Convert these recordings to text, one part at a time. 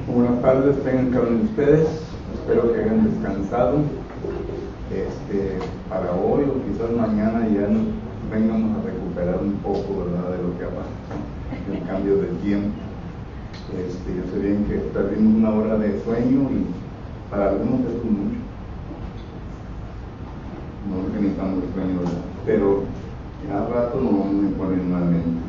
Buenas tardes, tengan cada uno de ustedes. Espero que hayan descansado para hoy o quizás mañana ya nos vengamos a recuperar un poco, ¿verdad?, de lo que ha pasado, el cambio del tiempo. Yo sé bien que perdimos una hora de sueño y para algunos es mucho. No organizamos el sueño, ¿verdad? Pero cada rato nos vamos a poner nuevamente.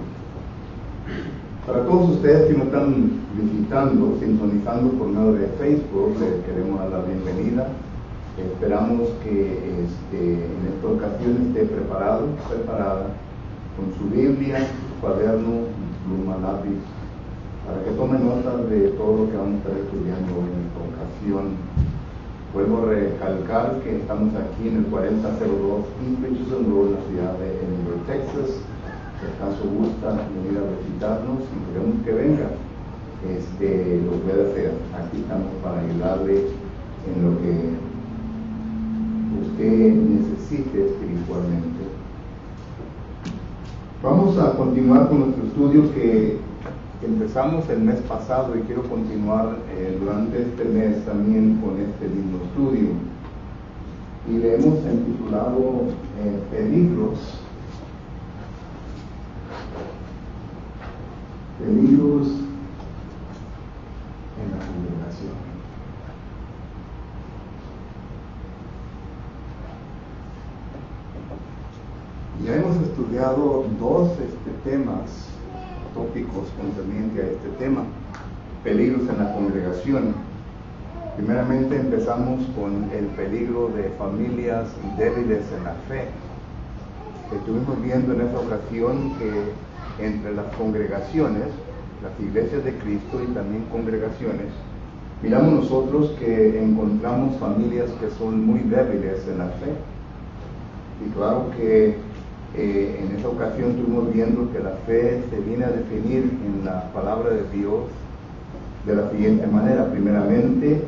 Para todos ustedes que nos están visitando, sintonizando por medio de Facebook, les queremos dar la bienvenida. Esperamos que en esta ocasión esté preparada, con su Biblia, su cuaderno, pluma, lápiz, para que tome notas de todo lo que vamos a estar estudiando hoy en esta ocasión. Vuelvo a recalcar que estamos aquí en el 4002 East Richardson Road, en la ciudad de Edinburgh, Texas. Si acaso gusta venir a visitarnos y queremos que venga, lo puede hacer. Aquí estamos para ayudarle en lo que usted necesite espiritualmente. Vamos a continuar con nuestro estudio que empezamos el mes pasado y quiero continuar durante este mes también con este lindo estudio. Y le hemos intitulado Peligros en la congregación. Ya hemos estudiado dos temas, tópicos concernientes a este tema, peligros en la congregación. Primeramente empezamos con el peligro de familias débiles en la fe. Estuvimos viendo en esa ocasión que entre las congregaciones, las iglesias de Cristo y también congregaciones, miramos nosotros que encontramos familias que son muy débiles en la fe. Y claro que en esa ocasión estuvimos viendo que la fe se viene a definir en la palabra de Dios de la siguiente manera. Primeramente,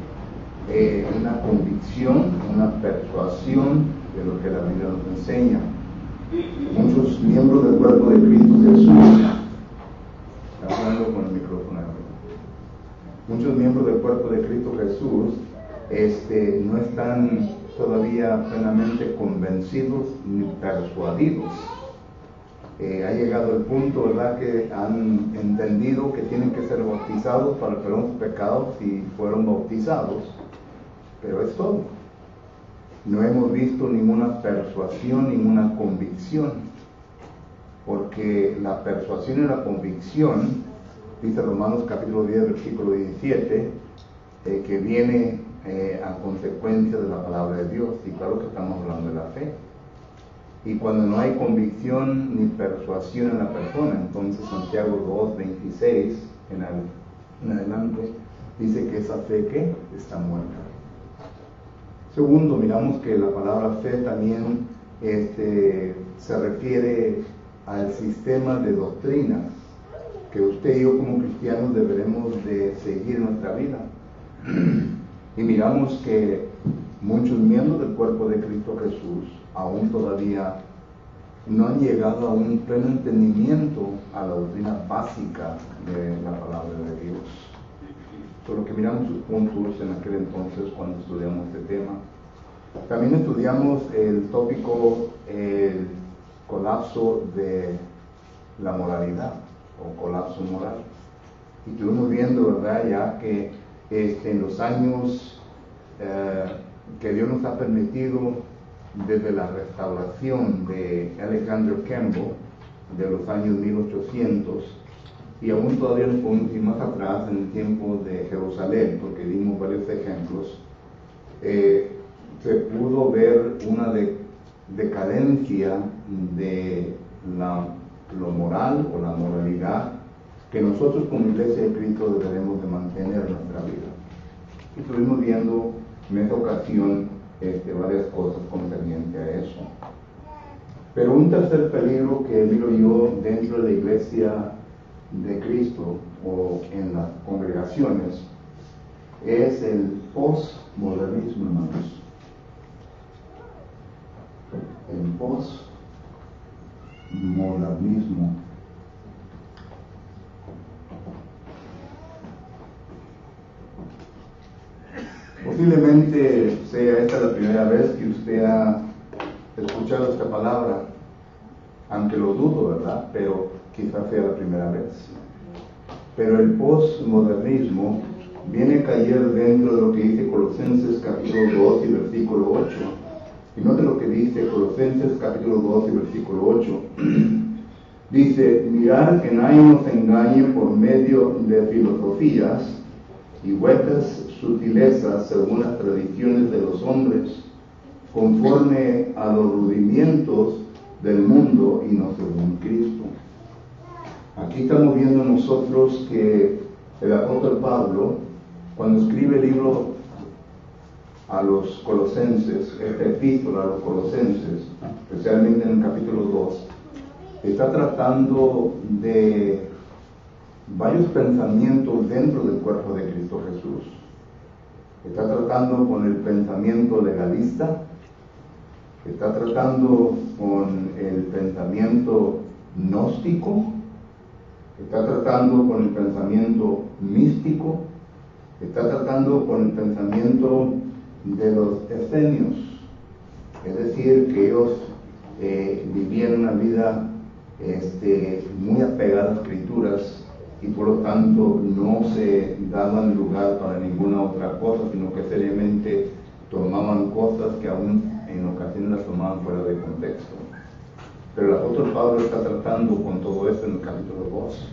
una convicción, una persuasión de lo que la Biblia nos enseña. Muchos miembros del cuerpo de Cristo Jesús, hablando con el micrófono, muchos miembros del cuerpo de Cristo Jesús no están todavía plenamente convencidos ni persuadidos. Ha llegado el punto, ¿verdad?, que han entendido que tienen que ser bautizados para el perdón de sus pecados y fueron bautizados, pero es todo. No hemos visto ninguna persuasión, ninguna convicción, porque la persuasión y la convicción, dice Romanos capítulo 10, versículo 17, que viene a consecuencia de la palabra de Dios, y claro que estamos hablando de la fe. Y cuando no hay convicción ni persuasión en la persona, entonces Santiago 2:26 en adelante dice que esa fe que está muerta. Segundo, miramos que la palabra fe también se refiere al sistema de doctrinas que usted y yo como cristianos deberemos de seguir en nuestra vida. Y miramos que muchos miembros del cuerpo de Cristo Jesús aún todavía no han llegado a un pleno entendimiento a la doctrina básica de la palabra de Dios. Solo que miramos sus puntos en aquel entonces cuando estudiamos este tema. También estudiamos el tópico, el colapso de la moralidad o colapso moral. Y estuvimos viendo, ¿verdad?, ya que en los años que Dios nos ha permitido desde la restauración de Alexander Campbell de los años 1800, y aún todavía nos podemos ir más atrás en el tiempo de Jerusalén, porque dimos varios ejemplos, se pudo ver una decadencia de lo moral o la moralidad que nosotros como Iglesia de Cristo debemos de mantener en nuestra vida. Y estuvimos viendo en esta ocasión varias cosas concernientes a eso. Pero un tercer peligro que miro yo dentro de la iglesia de Cristo o en las congregaciones es el postmodernismo, hermanos. El postmodernismo. Posiblemente sea esta la primera vez que usted ha escuchado esta palabra, aunque lo dudo, ¿verdad? Pero quizás sea la primera vez. Pero el postmodernismo viene a caer dentro de lo que dice Colosenses capítulo 2 y versículo 8. Y note lo que dice Colosenses capítulo 2 y versículo 8. Dice: mirad que nadie nos engañe por medio de filosofías y huecas sutilezas según las tradiciones de los hombres, conforme a los rudimientos del mundo y no según Cristo. Aquí estamos viendo nosotros que el apóstol Pablo, cuando escribe el libro a los colosenses, esta epístola a los colosenses, especialmente en el capítulo 2, está tratando de varios pensamientos dentro del cuerpo de Cristo Jesús. Está tratando con el pensamiento legalista, está tratando con el pensamiento gnóstico, está tratando con el pensamiento místico, está tratando con el pensamiento de los esenios, es decir, que ellos vivían una vida muy apegada a las escrituras y por lo tanto no se daban lugar para ninguna otra cosa, sino que seriamente tomaban cosas que aún en ocasiones las tomaban fuera de contexto. Pero el apóstol Pablo está tratando con todo esto en el capítulo 2.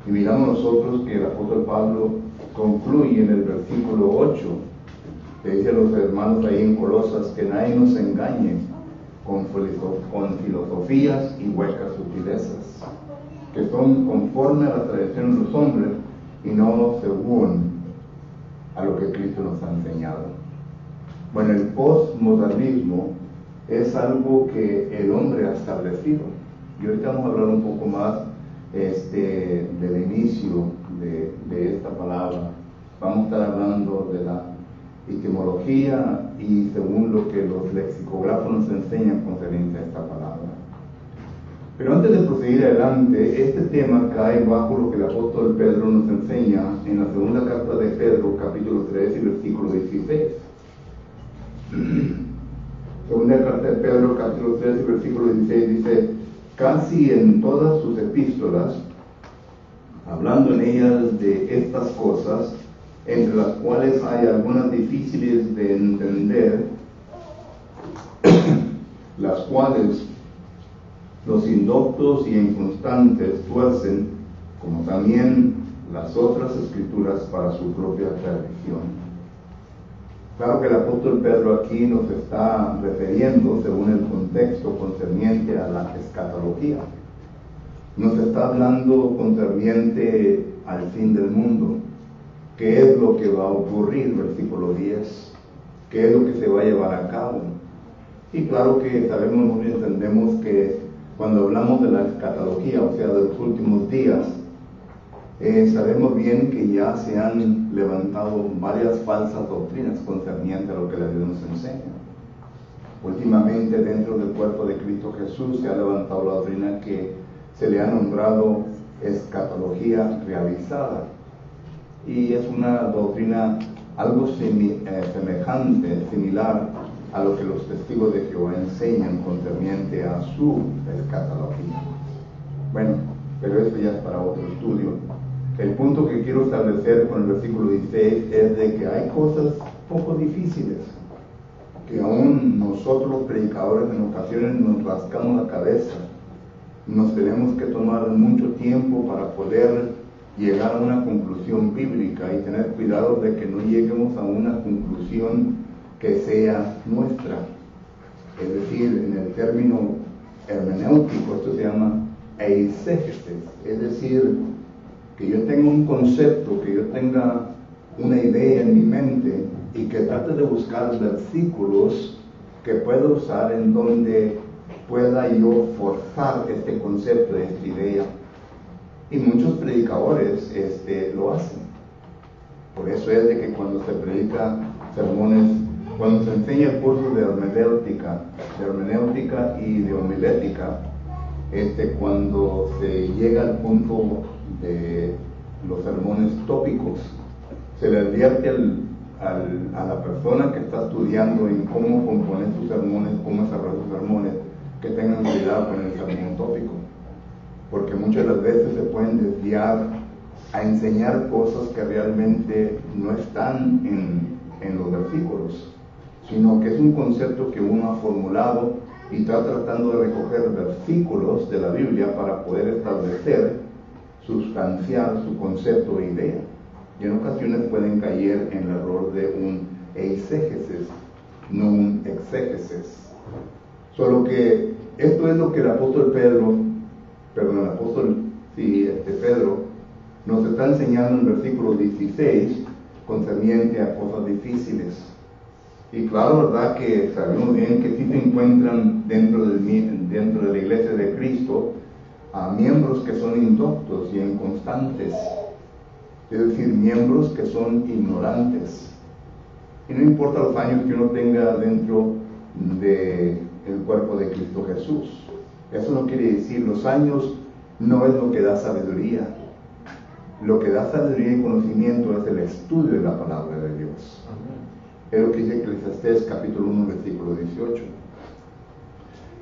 Y miramos nosotros que el apóstol Pablo concluye en el versículo 8, que dice a los hermanos ahí en Colosas que nadie nos engañe con filosofías y huecas sutilezas, que son conforme a la tradición de los hombres y no según a lo que Cristo nos ha enseñado. Bueno, el postmodernismo es algo que el hombre ha establecido. Y ahorita vamos a hablar un poco más del inicio de esta palabra. Vamos a estar hablando de la etimología y según lo que los lexicógrafos nos enseñan concerniente a esta palabra. Pero antes de proseguir adelante, este tema cae bajo lo que el apóstol Pedro nos enseña en la segunda carta de Pedro, capítulo 3 y versículo 16. Segunda carta de Pedro, capítulo 3 y versículo 16 dice: casi en todas sus epístolas, hablando en ellas de estas cosas, entre las cuales hay algunas difíciles de entender, las cuales los indoctos y inconstantes tuercen, como también las otras escrituras para su propia perdición. Claro que el apóstol Pedro aquí nos está refiriendo, según el contexto concerniente a la escatología. Nos está hablando concerniente al fin del mundo. ¿Qué es lo que va a ocurrir? Versículo 10. ¿Qué es lo que se va a llevar a cabo? Y claro que sabemos, muy entendemos que cuando hablamos de la escatología, o sea, de los últimos días, sabemos bien que ya se han levantado varias falsas doctrinas concernientes a lo que la Biblia nos enseña. Últimamente, dentro del cuerpo de Cristo Jesús, se ha levantado la doctrina que se le ha nombrado escatología realizada. Y es una doctrina algo semejante, similar a lo que los testigos de Jehová enseñan concerniente a su escatología. Bueno, pero esto ya es para otro estudio. El punto que quiero establecer con el versículo 16 es de que hay cosas poco difíciles, que aún nosotros los predicadores en ocasiones nos rascamos la cabeza, nos tenemos que tomar mucho tiempo para poder llegar a una conclusión bíblica y tener cuidado de que no lleguemos a una conclusión que sea nuestra. Es decir, en el término hermenéutico esto se llama eisegesis, es decir, que yo tenga un concepto, que yo tenga una idea en mi mente y que trate de buscar versículos que pueda usar en donde pueda yo forzar este concepto, esta idea. Y muchos predicadores lo hacen. Por eso es de que cuando se predica sermones, cuando se enseña el curso de hermenéutica y de homilética, cuando se llega al punto de los sermones tópicos, se le advierte a la persona que está estudiando en cómo componer sus sermones, cómo desarrollar sus sermones, que tengan cuidado con el sermón tópico, porque muchas de las veces se pueden desviar a enseñar cosas que realmente no están en los versículos, sino que es un concepto que uno ha formulado y está tratando de recoger versículos de la Biblia para poder establecer, sustanciar su concepto e idea. Y en ocasiones pueden caer en el error de un eisegesis, no un exégesis. Solo que esto es lo que el apóstol Pedro nos está enseñando en el versículo 16 concerniente a cosas difíciles. Y claro, verdad que sabemos bien que sí se encuentran dentro de la iglesia de Cristo a miembros que son indoctos y inconstantes, es decir, miembros que son ignorantes. Y no importa los años que uno tenga dentro del cuerpo de Cristo Jesús. Eso no quiere decir, los años no es lo que da sabiduría. Lo que da sabiduría y conocimiento es el estudio de la palabra de Dios. Es lo que dice Eclesiastés capítulo 1 versículo 18.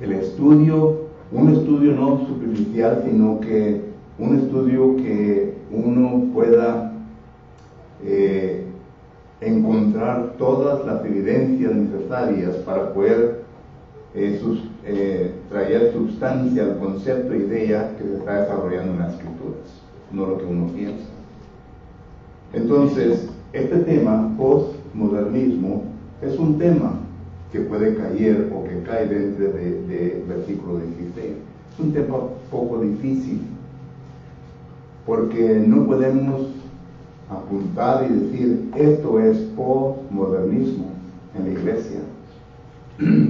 El estudio, un estudio no superficial, sino que un estudio que uno pueda encontrar todas las evidencias necesarias para poder traer sustancia al concepto e idea que se está desarrollando en las Escrituras, no lo que uno piensa. Entonces, este tema, postmodernismo, es un tema que puede caer o que cae dentro de versículo 16. Es un tema poco difícil, porque no podemos apuntar y decir, esto es postmodernismo en la iglesia.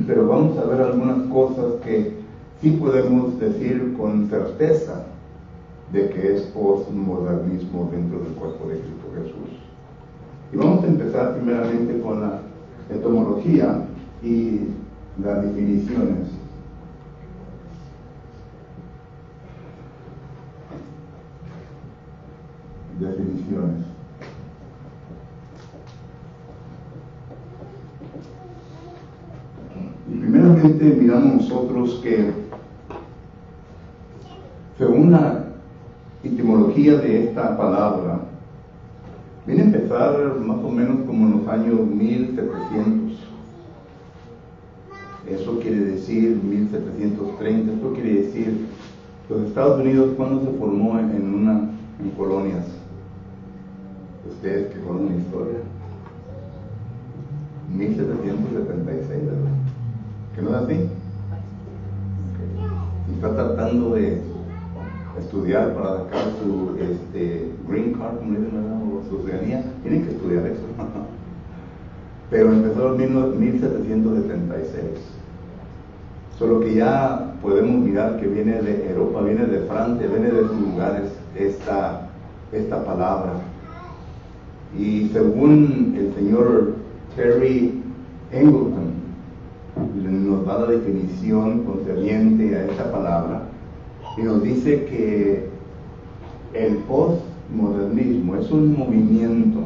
Pero vamos a ver algunas cosas que sí podemos decir con certeza de que es postmodernismo dentro del cuerpo de Cristo Jesús. Y vamos a empezar primeramente con la etimología y las definiciones. Y primeramente miramos nosotros que según la etimología de esta palabra, viene a empezar más o menos como en los años 1700. Eso quiere decir 1730. Esto quiere decir los Estados Unidos cuando se formó en colonias. Ustedes que conocen la historia, 1776, ¿verdad? ¿Que no es así? Okay. Y está tratando de estudiar para sacar su green card, como dicen, o su ciudadanía. Tienen que estudiar eso. Pero empezó en 1776. Solo que ya podemos mirar que viene de Europa, viene de Francia, viene de esos lugares esta palabra. Y según el señor Terry Engleton nos da la definición concerniente a esta palabra y nos dice que el postmodernismo es un movimiento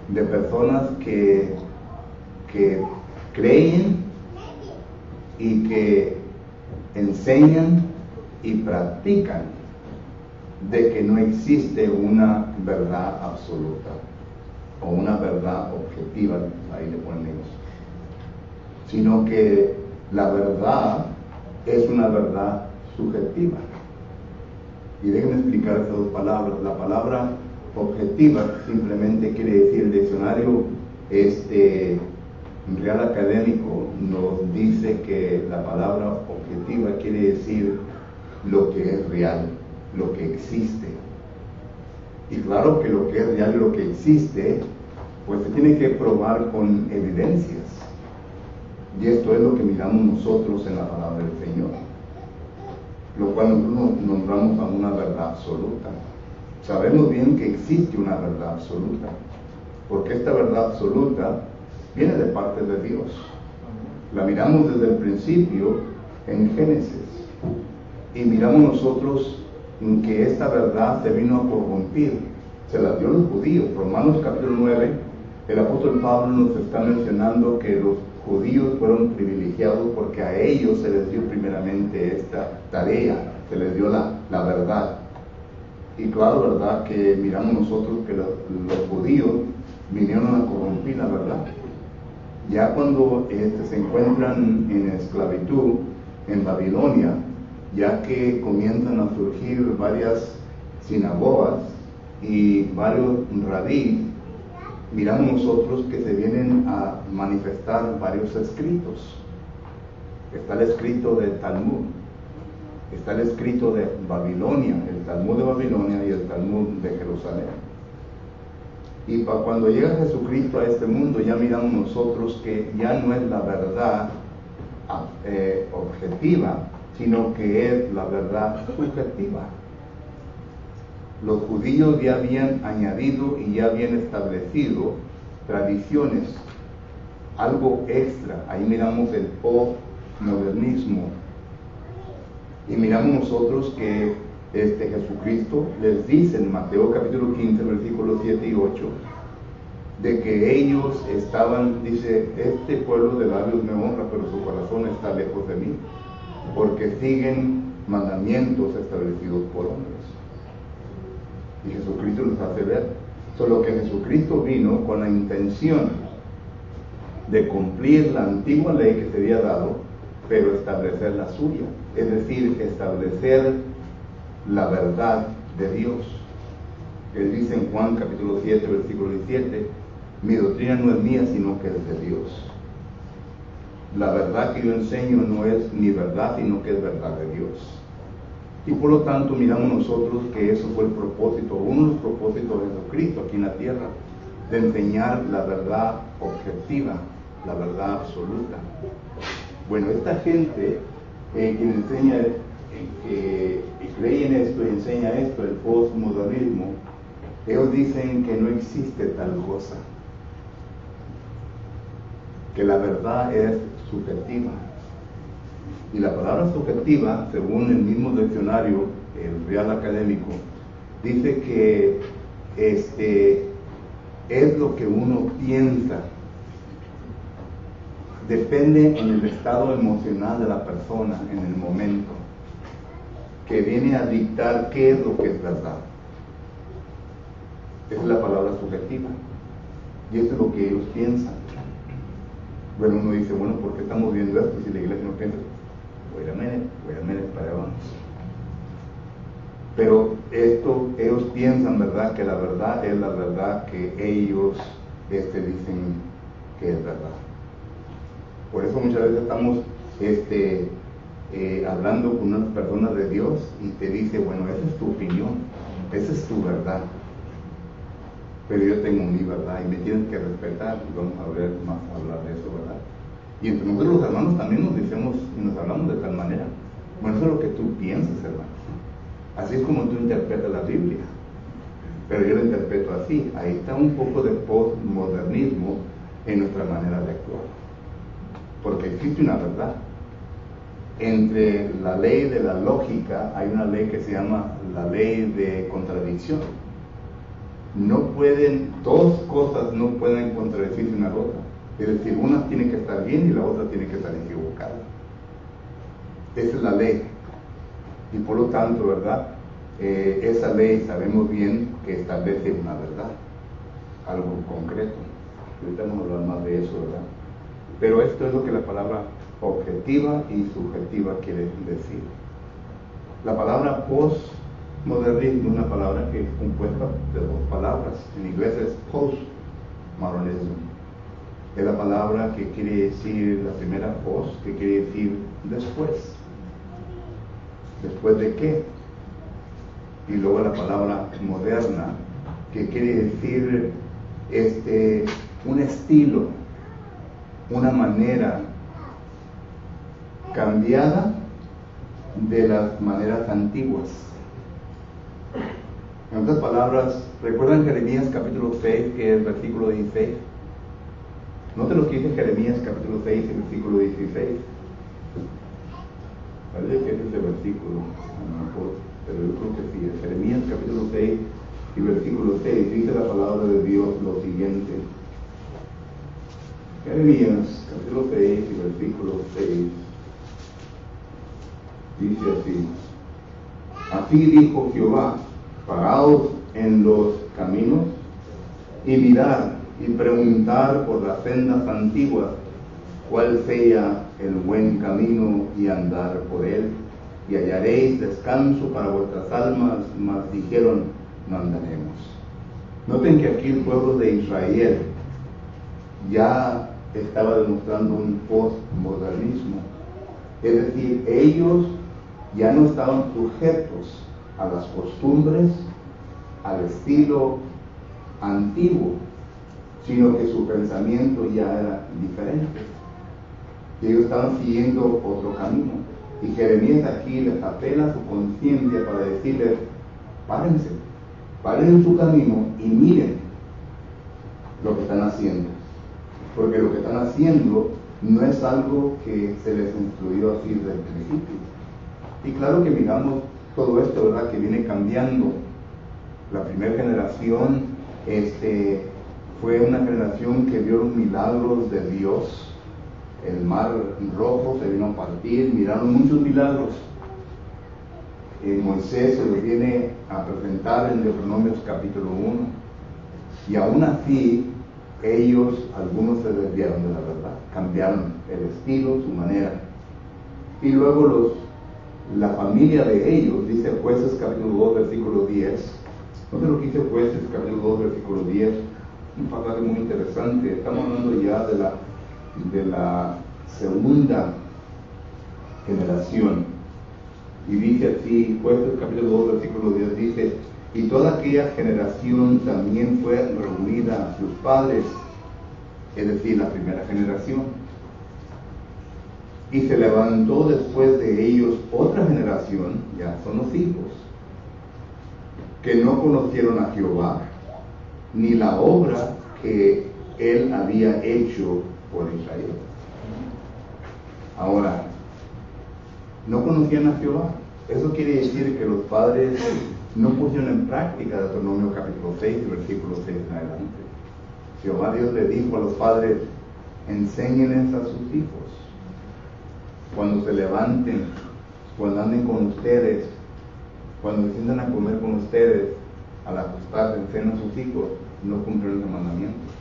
de personas que creen y que enseñan y practican de que no existe una verdad absoluta o una verdad objetiva, ahí le ponemos, sino que la verdad es una verdad subjetiva. Y déjenme explicar esas dos palabras. La palabra objetiva simplemente quiere decir, el diccionario Real Académico nos dice que la palabra objetiva quiere decir lo que es real, lo que existe. Y claro que lo que es real, lo que existe, pues se tiene que probar con evidencias. Y esto es lo que miramos nosotros en la palabra del Señor, lo cual nosotros nombramos a una verdad absoluta. Sabemos bien que existe una verdad absoluta, porque esta verdad absoluta viene de parte de Dios. La miramos desde el principio en Génesis, y miramos nosotros en que esta verdad se vino a corrompir, se la dio a los judíos. Romanos capítulo 9, el apóstol Pablo nos está mencionando que los judíos fueron privilegiados porque a ellos se les dio primeramente esta tarea, se les dio la verdad. Y claro, verdad, que miramos nosotros que los judíos vinieron a corrompir la verdad. Ya cuando se encuentran en esclavitud en Babilonia, ya que comienzan a surgir varias sinagogas y varios rabíes, miramos nosotros que se vienen a manifestar varios escritos. Está el escrito del Talmud, está el escrito de Babilonia, el Talmud de Babilonia y el Talmud de Jerusalén. Y cuando llega Jesucristo a este mundo, ya miramos nosotros que ya no es la verdad objetiva, sino que es la verdad subjetiva. Los judíos ya habían añadido y ya habían establecido tradiciones, algo extra. Ahí miramos el postmodernismo. Y miramos nosotros que Jesucristo les dice en Mateo capítulo 15, versículos 7 y 8, de que ellos estaban, dice, este pueblo de labios me honra, pero su corazón está lejos de mí, porque siguen mandamientos establecidos por hombres. Y Jesucristo nos hace ver, solo que Jesucristo vino con la intención de cumplir la antigua ley que se había dado, pero establecer la suya, es decir, establecer la verdad de Dios. Él dice en Juan capítulo 7, versículo 17, mi doctrina no es mía, sino que es de Dios. La verdad que yo enseño no es mi verdad, sino que es verdad de Dios. Y por lo tanto miramos nosotros que eso fue el propósito, uno de los propósitos de Jesucristo aquí en la tierra, de enseñar la verdad objetiva, la verdad absoluta. Bueno, esta gente que enseña, que cree en esto y enseña esto, el postmodernismo, ellos dicen que no existe tal cosa, que la verdad es subjetiva. Y la palabra subjetiva, según el mismo diccionario, el Real Académico, dice que es lo que uno piensa. Depende en el estado emocional de la persona en el momento, que viene a dictar qué es lo que es verdad. Esa es la palabra subjetiva. Y eso es lo que ellos piensan. Bueno, uno dice, bueno, ¿por qué estamos viendo esto si la iglesia no piensa? Wait a minute, para allá vamos. Pero ellos piensan, ¿verdad?, que la verdad es la verdad que ellos dicen que es verdad. Por eso muchas veces estamos hablando con unas personas de Dios y te dice, bueno, esa es tu opinión, esa es tu verdad, pero yo tengo mi verdad y me tienes que respetar. Y vamos a ver más hablar de eso, ¿verdad? Y entre nosotros los hermanos también nos decimos y nos hablamos de tal manera. Bueno, eso es lo que tú piensas, hermano. Así es como tú interpretas la Biblia, pero yo lo interpreto así. Ahí está un poco de postmodernismo en nuestra manera de actuar, porque existe una verdad. Entre la ley de la lógica hay una ley que se llama la ley de contradicción. No pueden, dos cosas no pueden contradecirse una a la otra. Es decir, una tiene que estar bien y la otra tiene que estar equivocada. Esa es la ley. Y por lo tanto, ¿verdad? Esa ley sabemos bien que establece una verdad, algo concreto. Ahorita vamos a hablar más de eso, ¿verdad? Pero esto es lo que la palabra objetiva y subjetiva quiere decir. La palabra postmodernismo es una palabra que es compuesta de dos palabras. En inglés es postmodernism. Es la palabra que quiere decir, la primera post, que quiere decir después. ¿Después de qué? Y luego la palabra moderna, que quiere decir un estilo, una manera cambiada de las maneras antiguas. En otras palabras, ¿recuerdan Jeremías capítulo 6, que es el versículo 16? ¿No te lo que dice Jeremías capítulo 6, el versículo 16? Parece que es ese versículo, pero yo creo que sí, es Jeremías capítulo 6 y versículo 6, dice la palabra de Dios lo siguiente. Jeremías capítulo 6 y versículo 6 dice así: así dijo Jehová, paraos en los caminos y mirad y preguntar por las sendas antiguas cuál sea el buen camino y andar por él, y hallaréis descanso para vuestras almas. Mas dijeron, no andaremos. Noten que aquí el pueblo de Israel ya estaba demostrando un postmodernismo, es decir, ellos ya no estaban sujetos a las costumbres, al estilo antiguo, sino que su pensamiento ya era diferente. Y ellos estaban siguiendo otro camino. Y Jeremías aquí les apela a su conciencia para decirles, párense, paren en su camino y miren lo que están haciendo. Porque lo que están haciendo no es algo que se les instruyó así desde el principio. Y claro que miramos todo esto, ¿verdad?, que viene cambiando. La primera generación fue una generación que vio los milagros de Dios. El mar rojo se vino a partir, miraron muchos milagros. Moisés se los viene a presentar en Deuteronomios capítulo 1. Y aún así, ellos, algunos se desviaron de la verdad, cambiaron el estilo, su manera. Y luego la familia de ellos, dice Jueces capítulo 2, versículo 10. No sé lo que dice Jueces capítulo 2, versículo 10. Un pasaje muy interesante. Estamos hablando ya de la segunda generación. Y dice así, Jueces capítulo 2, versículo 10, dice: y toda aquella generación también fue reunida a sus padres, es decir, la primera generación. Y se levantó después de ellos otra generación, ya son los hijos, que no conocieron a Jehová, ni la obra que él había hecho por Israel. Ahora, no conocían a Jehová. Eso quiere decir que los padres no pusieron en práctica Deuteronomio capítulo 6, versículo 6 en adelante. Jehová Dios le dijo a los padres, enséñenles a sus hijos. Cuando se levanten, cuando anden con ustedes, cuando se sientan a comer con ustedes, al acostarse, enseñen a sus hijos, no cumplieron los mandamientos.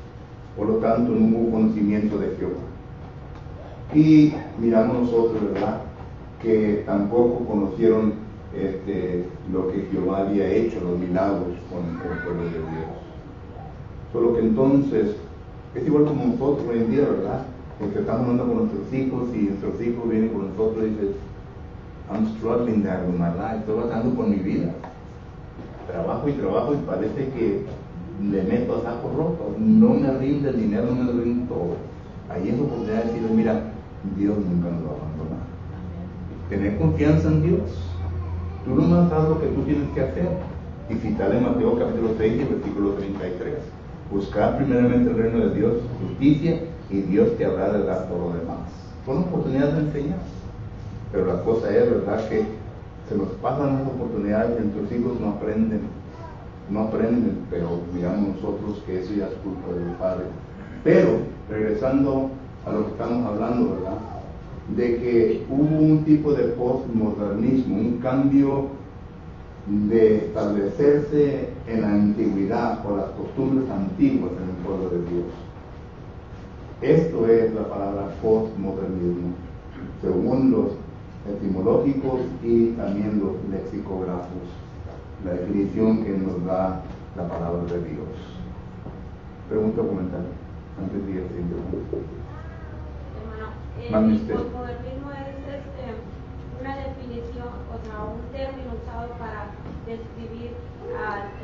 Por lo tanto, no hubo conocimiento de Jehová. Y miramos nosotros, ¿verdad?, que tampoco conocieron lo que Jehová había hecho, los milagros con el pueblo de Dios. Solo que entonces, es igual como nosotros hoy en día, ¿verdad? Que estamos hablando con nuestros hijos y nuestros hijos vienen con nosotros y dicen, I'm struggling there with my life, estoy batallando con mi vida. Trabajo y parece que le meto a saco roto, no me rinde el dinero, no me rinde todo. Ahí es la oportunidad de decir, mira, Dios nunca nos va a abandonar. Tener confianza en Dios. Tú nomás haz lo que tú tienes que hacer. Y citar en Mateo capítulo 6 y versículo 33. Buscar primeramente el reino de Dios, justicia, y Dios te habrá de dar todo lo demás. Son oportunidades de enseñar. Pero la cosa es, ¿verdad?, que se nos pasan las oportunidades y nuestros hijos no aprenden, pero miramos nosotros que eso ya es culpa del Padre. Pero, regresando a lo que estamos hablando, ¿verdad?, de que hubo un tipo de postmodernismo, un cambio de establecerse en la antigüedad por las costumbres antiguas en el pueblo de Dios. Esto es la palabra postmodernismo, según los etimológicos y también los lexicógrafos, la definición que nos da la palabra de Dios. Pregunta o comentario antes de ir Hermano, el postmodernismo es una definición, o sea, un término usado para describir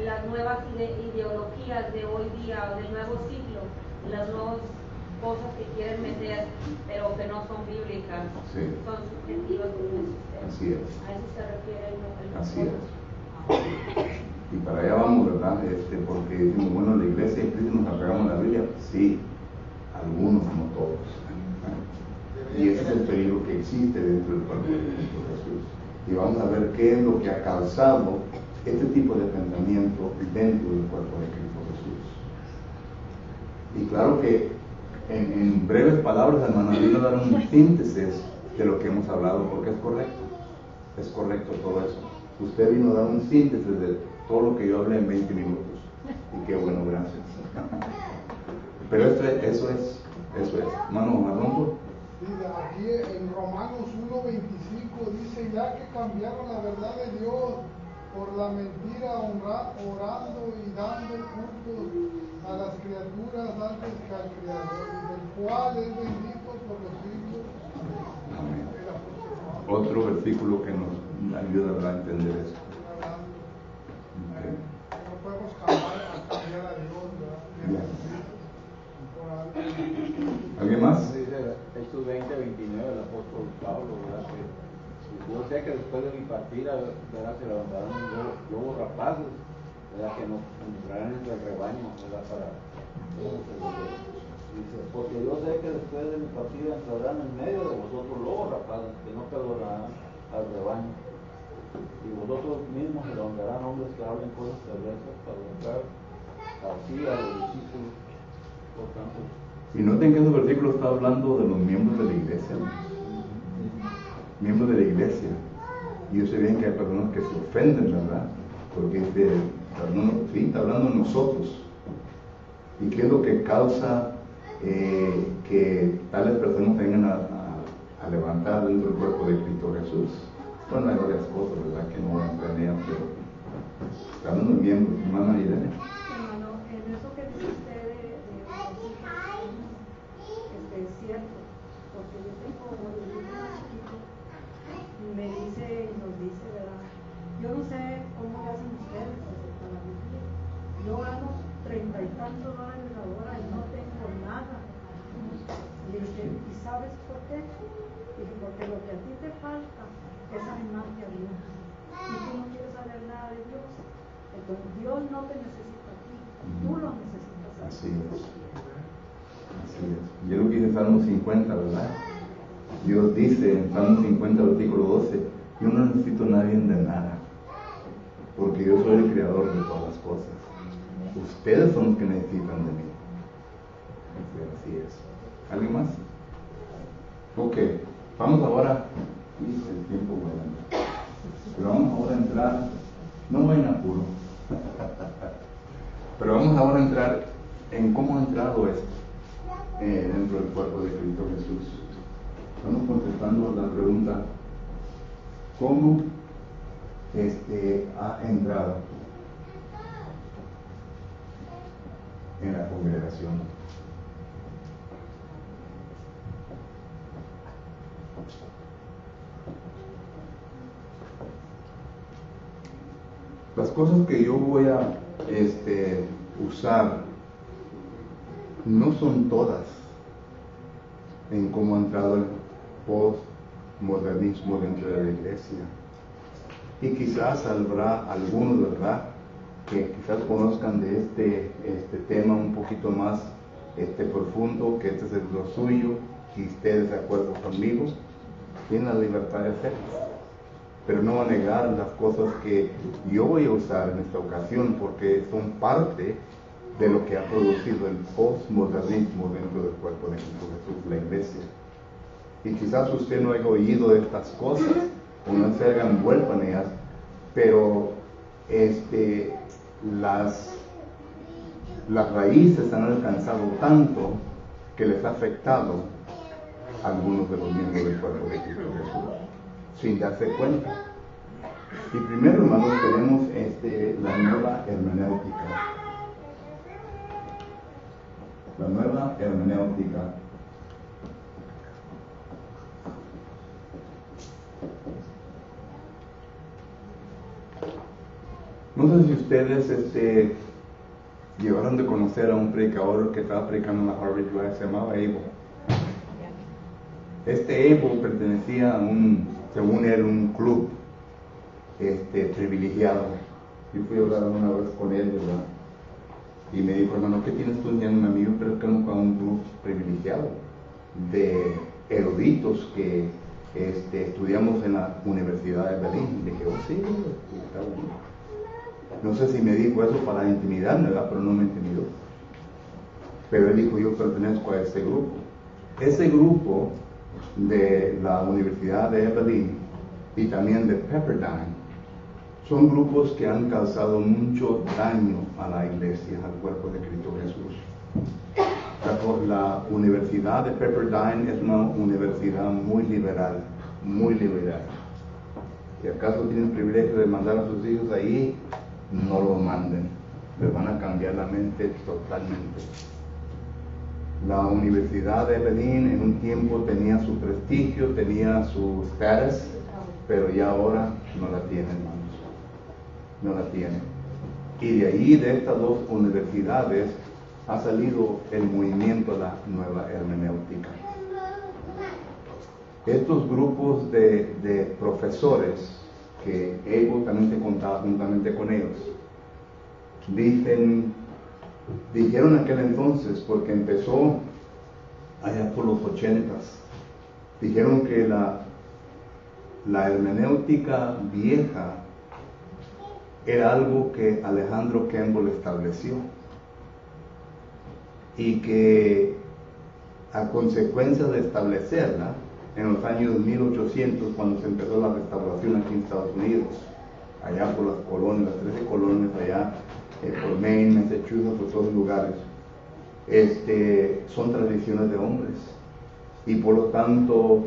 las nuevas ideologías de hoy día o del nuevo siglo, los nuevos cosas que quieren meter, pero que no son bíblicas, Sí. son subjetivas como dice usted. Así es. A eso se refiere el Así es. Y para allá vamos, ¿verdad? Porque decimos, bueno, la iglesia de Cristo nos apegamos a la Biblia. Sí, algunos, no todos. Y ese es el peligro que existe dentro del cuerpo de Cristo Jesús. Y vamos a ver qué es lo que ha causado este tipo de pensamiento dentro del cuerpo de Cristo Jesús. Y claro que en breves palabras, hermano, vino a dar un síntesis de lo que hemos hablado, porque es correcto. Es correcto todo eso. Usted vino a dar un síntesis de todo lo que yo hablé en 20 minutos. Y qué bueno, gracias. Pero eso es. Hermano Arnoldo. Aquí en Romanos 1:25 dice, ya que cambiaron la verdad de Dios por la mentira, orando y dando culto a las criaturas antes que al Creador, del cual es bendito por los siglos. Amén. Otro versículo que nos ayuda a entender eso. Okay. No podemos cambiar a Dios, ¿verdad? ¿Alguien más? Dice Hechos 20:29 el apóstol Pablo, ¿verdad? Que yo sé que después de mi partida, ¿verdad? Se levantarán lobos rapaces, ¿verdad? Que nos entrarán entre el rebaño, ¿verdad? Dice, porque yo sé que después de mi partida entrarán en medio de vosotros lobos rapaces, que no perdonarán al rebaño. Y vosotros mismos levantarán hombres que hablen cosas perversas para buscar así a los discípulos. Por tanto, y noten que ese versículo está hablando de los miembros de la iglesia, ¿no? Miembros de la iglesia. Y yo sé bien que hay personas que se ofenden, ¿verdad? Porque está hablando de nosotros. ¿Y qué es lo que causa que tales personas vengan a levantar dentro del cuerpo de Cristo Jesús? Bueno, hay varias cosas, ¿verdad? Que no voy a entrar en ellas, pero está hablando de miembros. Hermana Irene. Hermano, en eso que dice usted de es cierto, porque yo tengo un hijo más chiquito y nos dice, ¿verdad? Yo no sé cómo le hacen ustedes para vivir. Yo gano 30 y tantos dólares la hora y no tengo nada. Y dice, ¿y sabes por qué? Dice, porque lo que a ti te falta es animarte a Dios. Y tú no quieres saber nada de Dios. Entonces Dios no te necesita a ti, tú lo necesitas a ti. Así es. Así es. Y es lo que dice Salmo 50, ¿verdad? Dios dice en Salmo 50, versículo 12, yo no necesito a nadie de nada, porque yo soy el creador de todas las cosas. Ustedes son los que necesitan de mí. Así es. ¿Alguien más? Ok, vamos ahora. El tiempo vuela. Pero vamos ahora a entrar, no vayan a apuro, pero vamos ahora a entrar en cómo ha entrado esto dentro del cuerpo de Cristo Jesús. Estamos contestando la pregunta, ¿cómo ha entrado en la congregación? Las cosas que yo voy a usar no son todas en cómo ha entrado el postmodernismo dentro de la iglesia. Y quizás habrá algunos, ¿verdad?, que quizás conozcan de este tema un poquito más profundo, que este es lo suyo, y ustedes de acuerdo conmigo, tienen la libertad de hacerlo. Pero no va a negar las cosas que yo voy a usar en esta ocasión, porque son parte de lo que ha producido el postmodernismo dentro del cuerpo de Cristo Jesús, la iglesia. Y quizás usted no haya oído de estas cosas, o no se haya envuelto en ellas, pero las raíces han alcanzado tanto que les ha afectado a algunos de los miembros del cuerpo de Cristo Jesús, sin darse cuenta. Y primero, hermanos, tenemos la nueva hermenéutica. La nueva hermenéutica. No sé si ustedes llegaron de conocer a un predicador que estaba predicando en la Harvard Drive, se llamaba Abel. Este Abel pertenecía a según él, un club privilegiado. Yo fui a hablar una vez con él, ¿verdad? Y me dijo, hermano, ¿qué tienes tú enseñando a mí? Yo creo que no fue un grupo privilegiado de eruditos que estudiamos en la Universidad de Berlín. Le dije, oh sí, está bueno. No sé si me dijo eso para intimidarme, ¿verdad? Pero no me intimidó. Pero él dijo, yo pertenezco a ese grupo. Ese grupo de la Universidad de Berlín y también de Pepperdine son grupos que han causado mucho daño a la iglesia, al cuerpo de Cristo Jesús. La Universidad de Pepperdine es una universidad muy liberal, muy liberal. Si acaso tienen el privilegio de mandar a sus hijos ahí, no lo manden, les van a cambiar la mente totalmente. La Universidad de Berlín en un tiempo tenía su prestigio, tenía su status, pero ya ahora no la tiene, hermanos. No la tiene. Y de ahí, de estas dos universidades, ha salido el movimiento de la nueva hermenéutica. Estos grupos de profesores, que Abel también se contaba juntamente con ellos, dijeron aquel entonces, porque empezó allá por los 80s, dijeron que la hermenéutica vieja era algo que Alejandro Campbell estableció y que a consecuencia de establecerla en los años 1800, cuando se empezó la restauración aquí en Estados Unidos, allá por las colonias, las 13 colonias allá por Maine, Massachusetts, por todos los lugares, son tradiciones de hombres y por lo tanto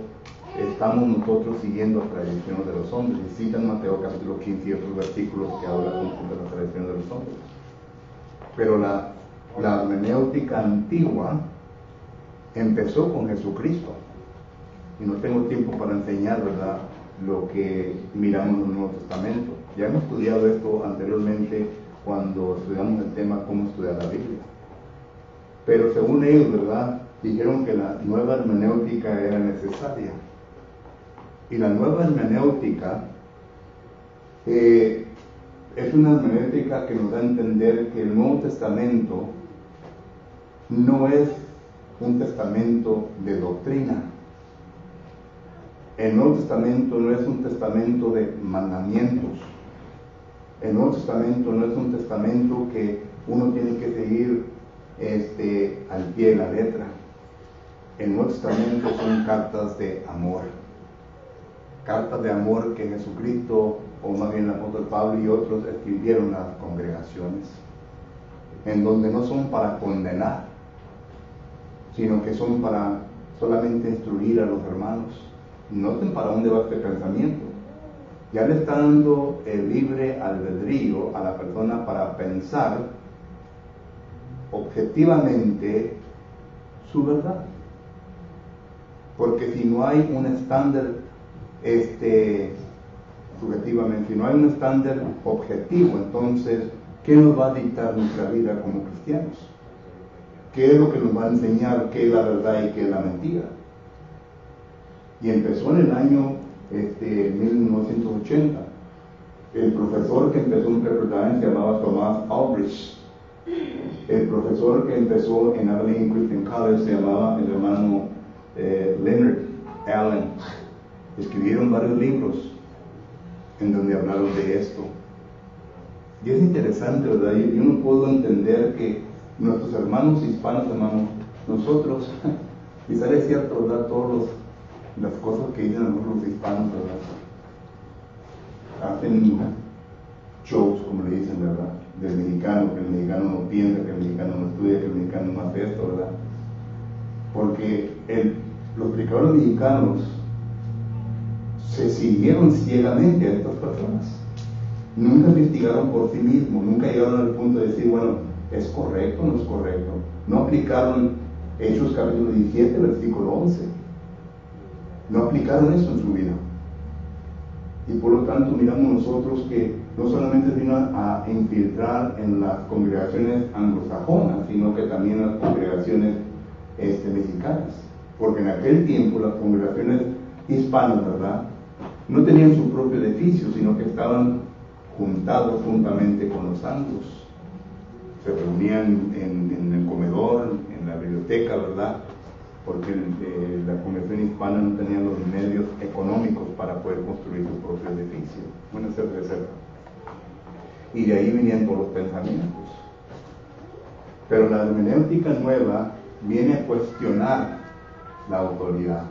estamos nosotros siguiendo las tradiciones de los hombres. Y citan Mateo capítulo 15 y otros versículos que hablan de las tradiciones de los hombres. Pero la hermenéutica antigua empezó con Jesucristo. Y no tengo tiempo para enseñar, ¿verdad?, lo que miramos en el Nuevo Testamento. Ya hemos estudiado esto anteriormente cuando estudiamos el tema cómo estudiar la Biblia. Pero según ellos, ¿verdad?, dijeron que la nueva hermenéutica era necesaria. Y la nueva hermenéutica es una hermenéutica que nos da a entender que el Nuevo Testamento no es un testamento de doctrina. El Nuevo Testamento no es un testamento de mandamientos. El Nuevo Testamento no es un testamento que uno tiene que seguir al pie de la letra. El Nuevo Testamento son cartas de amor. Cartas de amor que Jesucristo, o más bien el apóstol Pablo y otros, escribieron a las congregaciones, en donde no son para condenar, sino que son para solamente instruir a los hermanos. Noten para dónde va este pensamiento. Ya le está dando el libre albedrío a la persona para pensar objetivamente su verdad. Porque si no hay un estándar subjetivamente, si no hay un estándar objetivo, entonces, ¿qué nos va a dictar nuestra vida como cristianos? ¿Qué es lo que nos va a enseñar qué es la verdad y qué es la mentira? Y empezó en el año 1980. El profesor que empezó en Pepperdine se llamaba Thomas Aldrich. El profesor que empezó en Abilene Christian College se llamaba el hermano Leonard Allen. Escribieron varios libros en donde hablaron de esto. Y es interesante, ¿verdad? Yo no puedo entender que nuestros hermanos hispanos, hermanos, nosotros, quizá es cierto, ¿verdad? Todas las cosas que dicen los hispanos, ¿verdad? Hacen shows, como le dicen, ¿verdad? Del mexicano, que el mexicano no piensa, que el mexicano no estudia, que el mexicano no hace esto, ¿verdad? Porque los predicadores mexicanos se siguieron ciegamente a estas personas. Nunca investigaron por sí mismos, nunca llegaron al punto de decir, bueno, ¿es correcto o no es correcto? No aplicaron Hechos capítulo 17, versículo 11. No aplicaron eso en su vida. Y por lo tanto miramos nosotros que no solamente solamente vino a infiltrar en las congregaciones anglosajonas, sino que también en las congregaciones mexicanas. Porque en aquel tiempo las congregaciones hispanas, ¿verdad?, no tenían su propio edificio, sino que estaban juntados juntamente con los anglos. Se reunían en el comedor, en la biblioteca, ¿verdad?, porque la congregación hispana no tenía los medios económicos para poder construir su propio edificio, bueno, etcétera, etcétera. Y de ahí venían todos los pensamientos. Pero la hermenéutica nueva viene a cuestionar la autoridad.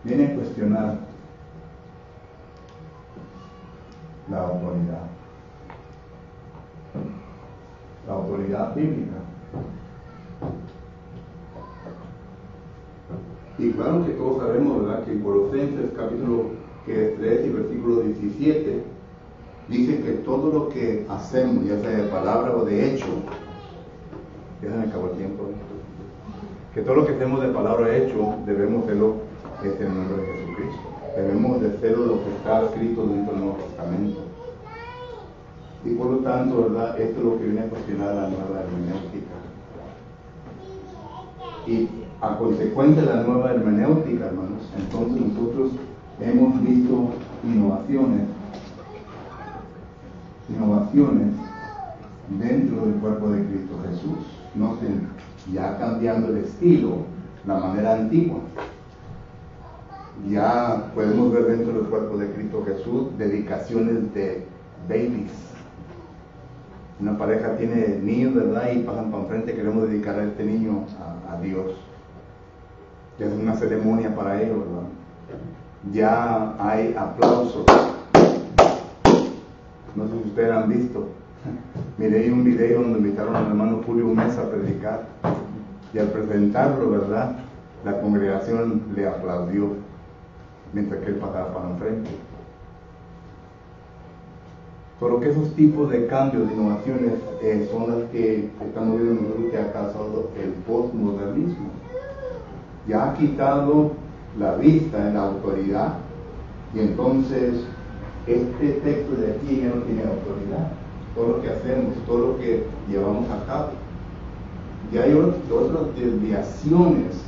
Viene a cuestionar la autoridad bíblica. Y claro que todos sabemos, ¿verdad?, que en Colosenses capítulo 3 y versículo 17 dice que todo lo que hacemos, ya sea de palabra o de hecho, ya se me acabó el tiempo, que todo lo que hacemos de palabra o hecho debemos hacerlo en el nombre de Jesucristo. Debemos de hacerlo lo que está escrito dentro del Nuevo Testamento. Y por lo tanto, ¿verdad?, esto es lo que viene a cuestionar la nueva hermenéutica. Y a consecuencia de la nueva hermenéutica, hermanos, entonces nosotros hemos visto innovaciones dentro del cuerpo de Cristo Jesús. Noten, ya cambiando el estilo, la manera antigua. Ya podemos ver dentro del cuerpo de Cristo Jesús dedicaciones de babies. Una pareja tiene niños, ¿verdad?, y pasan para enfrente, queremos dedicar a este niño a Dios. Ya es una ceremonia para ellos, ¿verdad? Ya hay aplausos. No sé si ustedes han visto. Miré un video donde invitaron al hermano Julio Mesa a predicar. Y al presentarlo, ¿verdad?, la congregación le aplaudió mientras que él pasaba para enfrente. Solo que esos tipos de cambios, de innovaciones, son las que estamos viendo nosotros que ha causado el postmodernismo. Ya ha quitado la vista en la autoridad, y entonces este texto de aquí ya no tiene autoridad. Todo lo que hacemos, todo lo que llevamos a cabo. Y hay otras desviaciones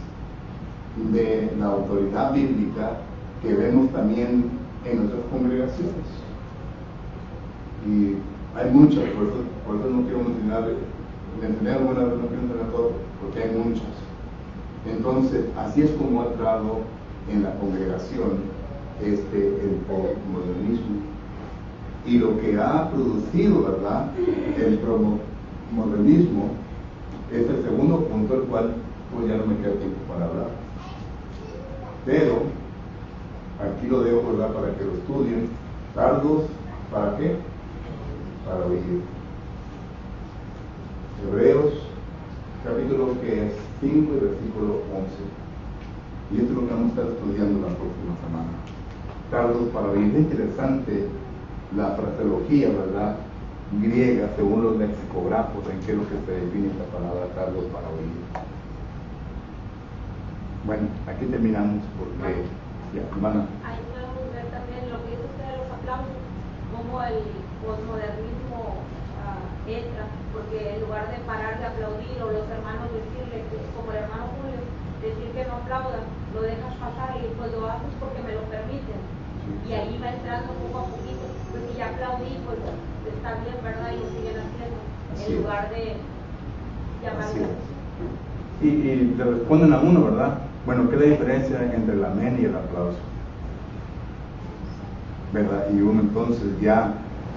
de la autoridad bíblica que vemos también en nuestras congregaciones. Y hay muchas, por eso no quiero mencionar alguna vez, no quiero mencionar todo, porque hay muchas. Entonces, así es como ha entrado en la congregación el postmodernismo. Y lo que ha producido, ¿verdad?, el postmodernismo es el segundo punto, el cual pues ya no me queda tiempo para hablar. Pero aquí lo dejo, ¿verdad?, para que lo estudien. Tardos, ¿para qué? Para oír. Hebreos capítulo 5 y versículo 11. Y esto es lo que vamos a estar estudiando la próxima semana. Tardos para oír. Es interesante la fraseología, ¿verdad?, griega, según los lexicógrafos, en qué es lo que se define esta palabra tardos para oír. Bueno, aquí terminamos porque ya, hermana. Ahí podemos ver también lo que dice usted de los aplausos, cómo el posmodernismo entra, porque en lugar de parar de aplaudir, o los hermanos decirle, como el hermano Julio, decir que no aplaudan, lo dejas pasar y pues lo haces porque me lo permiten. Y ahí va entrando poco a poquito, pues si ya aplaudí, pues está bien, ¿verdad? Y lo siguen haciendo, en lugar de llamarle. Y le responden a uno, ¿verdad? Bueno, ¿qué es la diferencia entre el amén y el aplauso? ¿Verdad? Y uno entonces ya,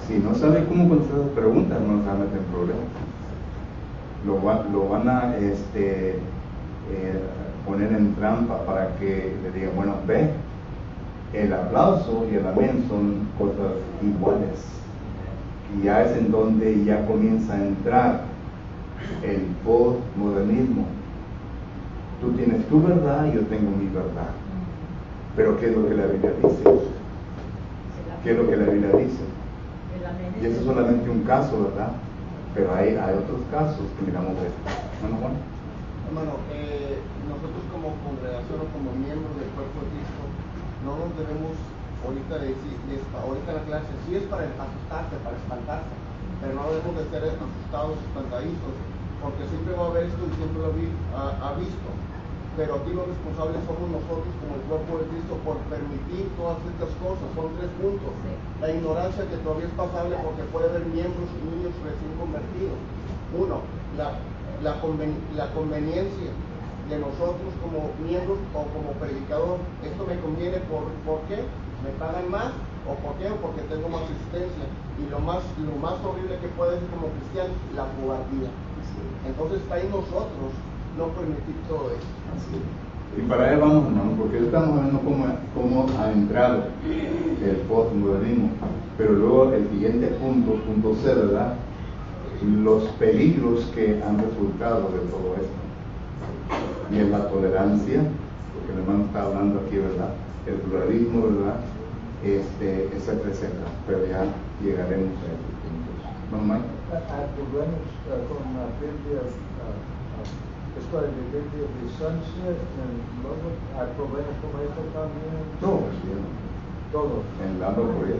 si no sabe cómo contestar esas preguntas, no se va a meter en problemas. Lo van a poner en trampa para que le digan, bueno, ve, el aplauso y el amén son cosas iguales. Y ya es en donde ya comienza a entrar el postmodernismo. Tú tienes tu verdad y yo tengo mi verdad. Pero ¿qué es lo que la Biblia dice? ¿Qué es lo que la Biblia dice? Y eso es solamente un caso, ¿verdad? Pero hay otros casos que miramos esto. ¿No, Juan? Hermano, nosotros como congregación o como miembros del cuerpo de Cristo no nos debemos ahorita la clase, sí es para asustarse, para espantarse, pero no debemos de ser asustados, espantadizos, porque siempre va a haber esto y siempre lo ha visto. Pero aquí los responsables somos nosotros como el cuerpo de Cristo por permitir todas estas cosas. Son 3 puntos. La ignorancia, que todavía es pasable porque puede haber miembros y niños recién convertidos. 1. La conveniencia de nosotros como miembros o como predicador. Esto me conviene ¿por qué? ¿Me pagan más? ¿O por qué? O porque tengo más asistencia. Y lo más horrible que puede ser como cristiano, la cobardía. Entonces está en nosotros no permitir todo eso. Así. Y para allá vamos, hermano, porque estamos viendo cómo ha entrado el postmodernismo. Pero luego el siguiente punto C, ¿verdad? Los peligros que han resultado de todo esto. Y en la tolerancia, porque el hermano está hablando aquí, ¿verdad? El pluralismo, ¿verdad? Etcétera, etcétera. Pero ya llegaremos a esos puntos. ¿No, Mike? Hay problemas con la Biblia, esto de Biblia de Sunset, luego hay problemas con esto también. Todos, ¿sí? Todos. En la locura.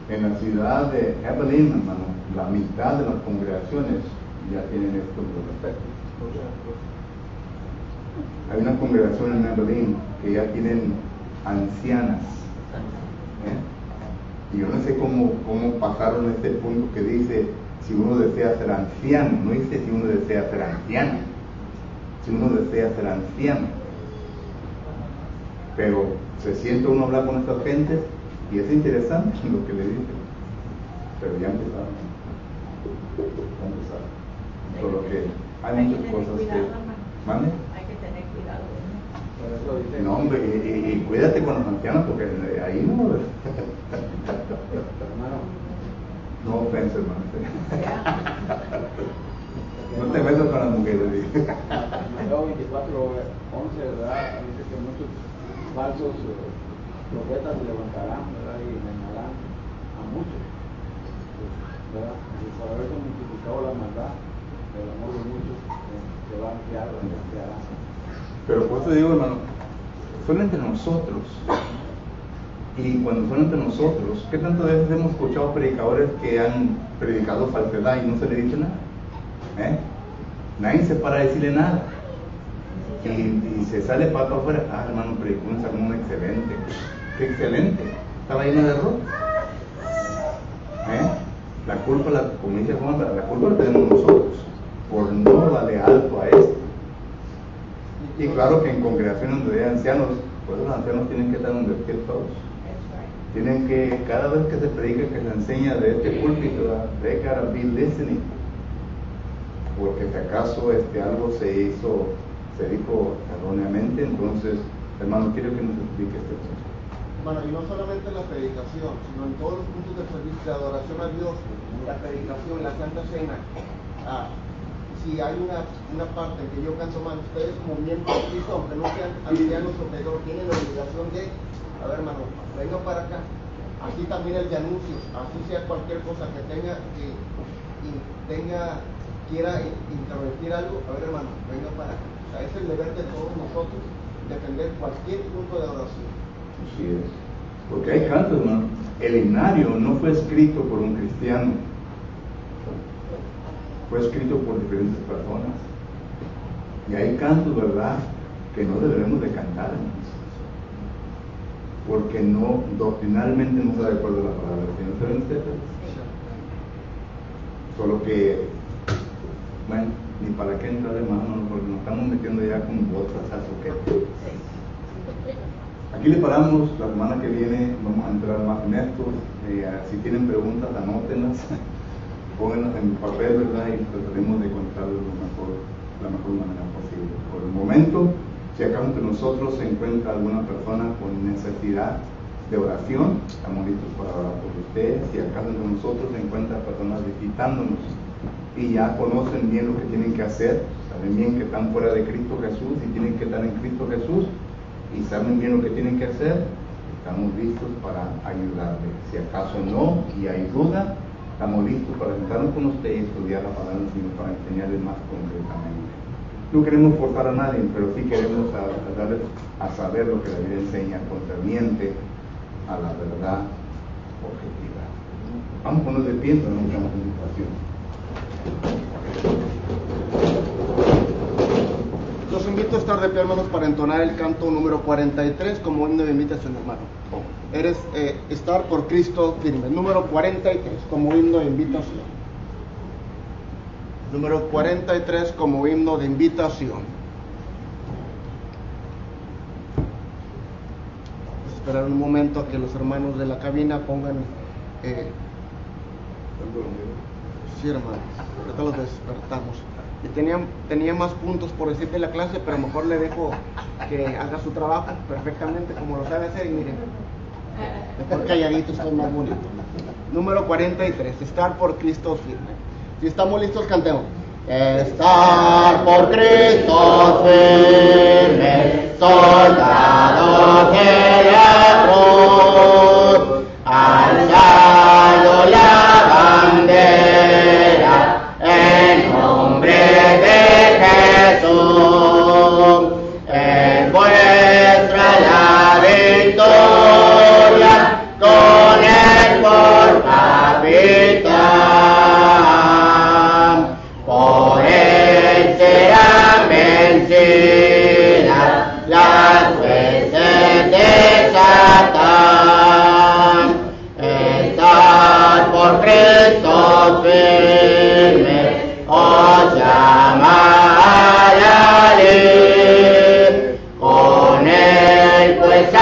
En la ciudad de Evelyn, hermano, la mitad de las congregaciones ya tienen estos respectos. Hay una congregación en Evelyn que ya tienen ancianas. Y yo no sé cómo pasaron este punto que dice si uno desea ser anciano, no dice si uno desea ser anciano, si uno desea ser anciano. Pero se siente uno a hablar con estas gentes y es interesante lo que le dicen. Pero ya empezaron. Solo que hay muchas cosas que... ¿Mande? Hay que tener cuidado. No, hombre, y cuídate con los ancianos porque ahí no... No ofensa, hermano. No te metas con las mujeres. Mateo 24:11, ¿verdad? Dice que muchos falsos profetas se levantarán, ¿verdad? Y engañarán a muchos, ¿verdad? Y por haberse multiplicado la maldad, el amor de muchos se va a enfriar, se enfriará. Pero por eso digo, hermano, son entre nosotros. Y cuando son entre nosotros, ¿qué tantas veces hemos escuchado predicadores que han predicado falsedad y no se le dice nada? Nadie se para a decirle nada. Y se sale pato afuera. Ah, hermano, predicó un sermón excelente. ¡Qué excelente! Estaba lleno de error. La culpa, como dice Juan, la culpa la tenemos nosotros por no darle alto a esto. Y claro que en congregaciones donde hay ancianos, pues los ancianos tienen que estar donde estén todos. Tienen que, cada vez que se predica, que se enseña de este púlpito, they gotta be listening. Porque si acaso algo se dijo erróneamente, entonces, hermano, quiero que nos explique este punto. Bueno, y no solamente en la predicación, sino en todos los puntos de servicio, de adoración a Dios, la predicación, la Santa Cena. Si hay una parte que yo canto mal, ustedes como miembros de Cristo, aunque no sean ancianos o peor, tienen la obligación de, a ver, hermano, venga para acá. Así también el de anuncios, así sea cualquier cosa que quiera interrumpir algo, a ver, hermano, venga para acá. O sea, es el deber de todos nosotros defender cualquier punto de oración. Así es. Porque hay cantos, hermano. El himnario no fue escrito por un cristiano. Fue escrito por diferentes personas. Y hay cantos, ¿verdad?, que no debemos de cantar, hermanos. Porque no, doctrinalmente no está de acuerdo a la palabra. ¿No se ven ustedes? Solo que, bueno, ni para qué entrar, hermano, porque nos estamos metiendo ya con botas al soquete. Aquí le paramos, la semana que viene vamos a entrar más en esto. Si tienen preguntas, anótenlas. Pónganlas en papel, ¿verdad? Y trataremos de contarlo la mejor manera posible. Por el momento, si acaso entre nosotros se encuentra alguna persona con necesidad de oración, estamos listos para orar por ustedes. Si acaso entre nosotros se encuentran personas visitándonos y ya conocen bien lo que tienen que hacer, saben bien que están fuera de Cristo Jesús y tienen que estar en Cristo Jesús y saben bien lo que tienen que hacer, estamos listos para ayudarles. Si acaso no y hay duda, estamos listos para sentarnos con usted y estudiar la palabra del Señor para enseñarles más concretamente. No queremos forzar a nadie, pero sí queremos darles a saber lo que la Biblia enseña concerniente a la verdad objetiva. Vamos a ponernos de pie en nuestra meditación. Los invito a estar de pie, hermanos, para entonar el canto número 43 como himno de invitación, hermano. Eres estar por Cristo firme. Número 43 como himno de invitación. Número 43 como himno de invitación. Vamos a esperar un momento a que los hermanos de la cabina pongan... sí, hermanos, ahorita los despertamos. Y tenía más puntos por decir de la clase, pero mejor le dejo que haga su trabajo perfectamente como lo sabe hacer. Y miren, mejor calladito estoy más bonito. Número 43, estar por Cristo firme. Si estamos listos, cantemos. Estar por Cristo firme, soldados de la cruz, alzando la bandera en nombre de Jesús, en vuestra la victoria, con el por capitán, por él serán vencidas las huestes de Satán. Estar por Cristo firme, os llama a la ley, con él pues a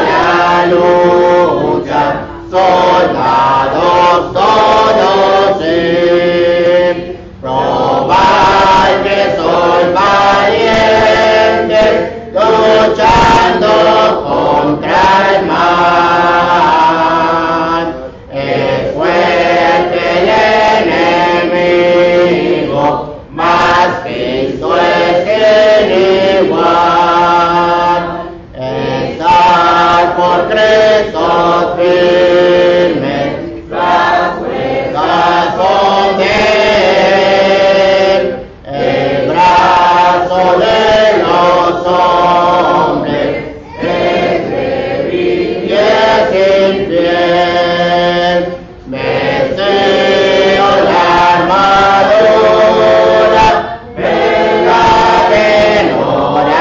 la lucha, soldados todos sí, probad que sois valientes, luchando contra el mal. Es fuerte el enemigo, mas Cristo es sin igual. Estar por Cristo firme, las fuerzas son de él, el brazo de los hombres es débil y es infiel. Vestido la armadura, velad en oración.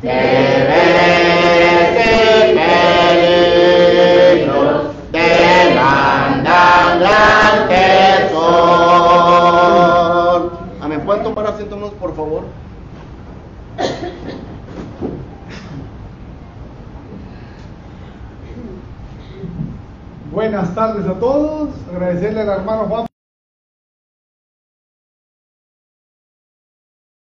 Te ves sin peligros, demandan gran tesoro. Amén. ¿Pueden tomar asiento, por favor? Buenas tardes a todos. Agradecerle al hermano Juan